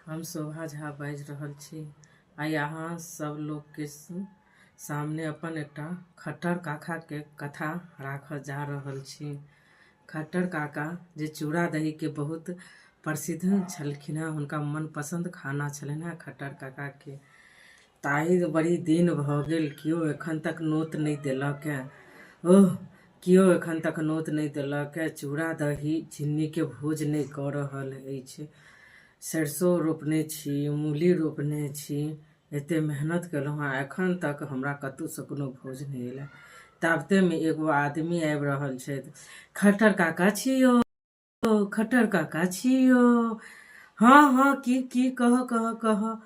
हम शोभा झा बाजि रहल छी। आइ अहाँ सब लोग के सामने अपन एकटा खट्टर काका के कथा राखऽ जा रहल छी। खट्टर काका जे चूड़ा दही के बहुत प्रसिद्ध छलखिन हैं, हुनका मनपसंद खाना छलनि हैं खट्टर काका के। ताहि बड़ी दिन भऽ गेल, केओ एखन तक नोत नहीं देलक है। ओह, केओ एखन तक नोत नहीं देलक है। चूड़ा दही चीनी के भोज नहीं कऽ रहल अछि। सरसों रोपने छी, मूली रोपने छी, एते मेहनत केलहुँ हैं, एखन तक हमरा कतहुसँ कोनो भोज नहीं एलै। ताबते में एगो आदमी आबि रहल छथि। खट्टर काका छियौ, खट्टर काका छियौ। हाँ हाँ, की कह।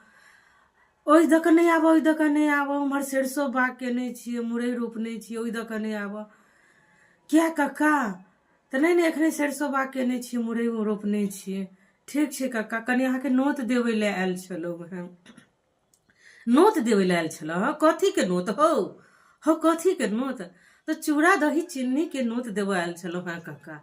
ओहि दऽ कऽ नहीं आबऽ, ओहि दऽ कऽ नहीं आबऽ, उम्हर सरसों बाग केने छियै, मुरई रोपने छियै, ओहि दऽ कऽ नहीं आबऽ। क्या काका? तऽ नहीं एखने सरसों बाग केने छियै, मुरई रोपने छियै। ठीक छै काका, कनि अहाँके नोत देबै लए आयल छलहुँ हैं। नोत देबै लए आयल छलहुँ? कथी के नोत हो कथी के नोत? तऽ चूड़ा दही चीनी के नोत देबै आयल छलहुँ हैं काका।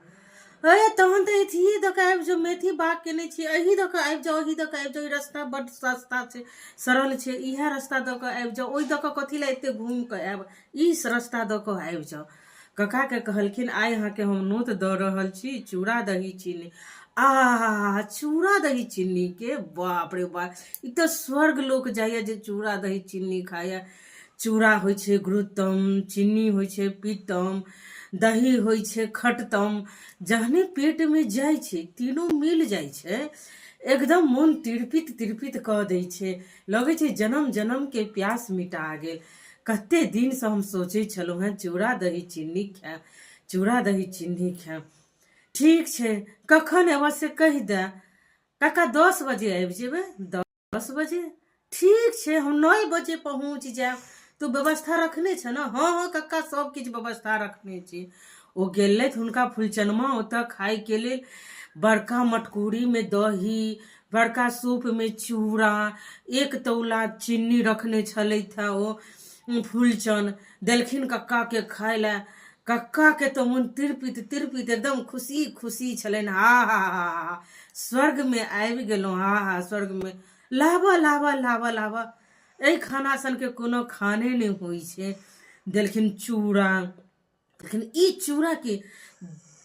तहन तऽ अथिए दऽ कऽ आबि जाउ, मेथी बाग केने छियै, एही दऽ कऽ आबि जाउ, एही दऽ कऽ आबि जाउ। ई रास्ता बड्ड सस्ता छै, सरल छै, इएह रास्ता दऽ कऽ आबि जाउ। ओहि दऽ कऽ कथी लए एते घूम कऽ आयब, ई रास्ता दऽ कऽ आबि जाउ। काका के कहलखिन आइ अहाँके हम नोत दऽ रहल छी चूड़ा दही चीनी। चूड़ा दही चीनी के बाप रे बाप, ई तो स्वर्ग लोक जाइए जे चूड़ा दही चीनी खाइए। चूड़ा होइ छै घृतम, चीनी होइ छै पीतम, दही होइ छै खटतम। जहने पेट में जाइ छै, तीनों मिल जाइ छै, एकदम मन तिरपित कऽ दै छै। लगे छै जन्म जन्म के प्यास मिटा गेल। कते दिन से हम सोचे छलहुँ हैं चूड़ा दही चीनी खाएब, चूड़ा दही चीनी खाएब। ठीक छै, कखन एबऽ से कहि दे काका। 10 बजे आबि जेबै। 10 बजे ठीक छै, हम 9 बजे पहुँच जाएब। तू व्यवस्था रखने छ ने? हाँ काका, सब किछु व्यवस्था रखने छी। ओ गेलथि हुनका फुलचनमा ओतऽ खाय के लेल। बड़का मटकूरी में दही, बड़का सूप में चूड़ा, 1 तौला चीनी रखने छलथि है। ओ फूलचंद देलखिन कक्का के खाय ले। कक्का के तो मन तिरपित एकदम खुशी छलनि। हा स्वर्ग में आबि गेलहुँ। हा स्वर्ग में। लावा एहि खाना सन के कोनो खाने नहीं होइ छै। देलखिन चूड़ा, लेकिन ई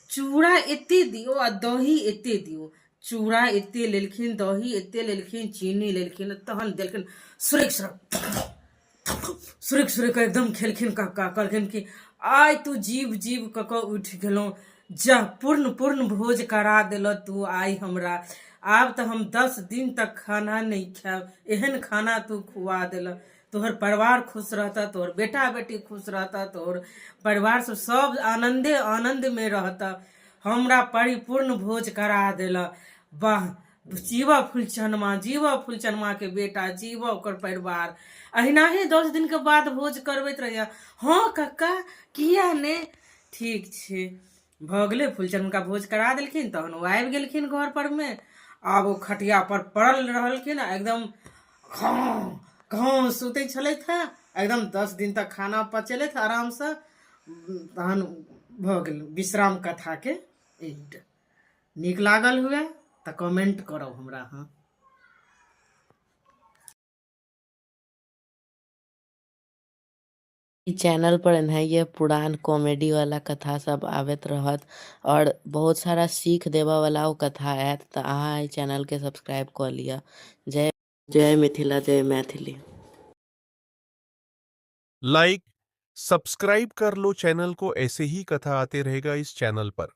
चूड़ा एते दियो आ दही एते दियो। चूड़ा एते लेलखिन, दही एते लेलखिन, चीनी लेलखिन, तहन देलखिन सुरक एकदम खेलखिन। कक्का कहलखिन कि आइ तू जीव कऽ उठि गेलहुँ। जा पूर्ण भोज करा देल तू आइ हमरा। आब तऽ हम 10 दिन तक खाना नहीं खाएब, एहन खाना तू खुआ देल। तोहर परिवार खुश रहता, तोहर बेटा बेटी खुश रहता, तोहर परिवार सब आनंद में रहता। हमरा परिपूर्ण भोज करा देला। वाह, जीवा फुलचनमा के बेटा, जीवा ओकर परिवार। अहिना ही 10 दिन के बाद भोज करबैत रहिए। हाँ काका, किया ने? ठीक छै, भऽ गेलै। फुलचंद का भोज करा देलखिन, तहन ओ आबि गेलखिन घर पर में। आब ओ खटिया पर पड़ल रहलखिन, एकदम घाव सुते छलथि है। एकदम 10 दिन तक खाना पचेलथि आराम से। तहन भऽ गेल विश्राम कथा के एंड। नीक लागल हुए तऽ कमेंट करो हमरा। हाँ, चैनल पर एनाहिए पुरान कॉमेडी वाला कथा सब आबैत रहत और बहुत सारा सीख देबा वाला ओ कथा आयत, तऽ अहाँ चैनल के सब्सक्राइब कऽ लिअ। जय मिथिला, जय मैथिली। लाइक सब्सक्राइब कर लो चैनल को, ऐसे ही कथा आते रहेगा इस चैनल पर।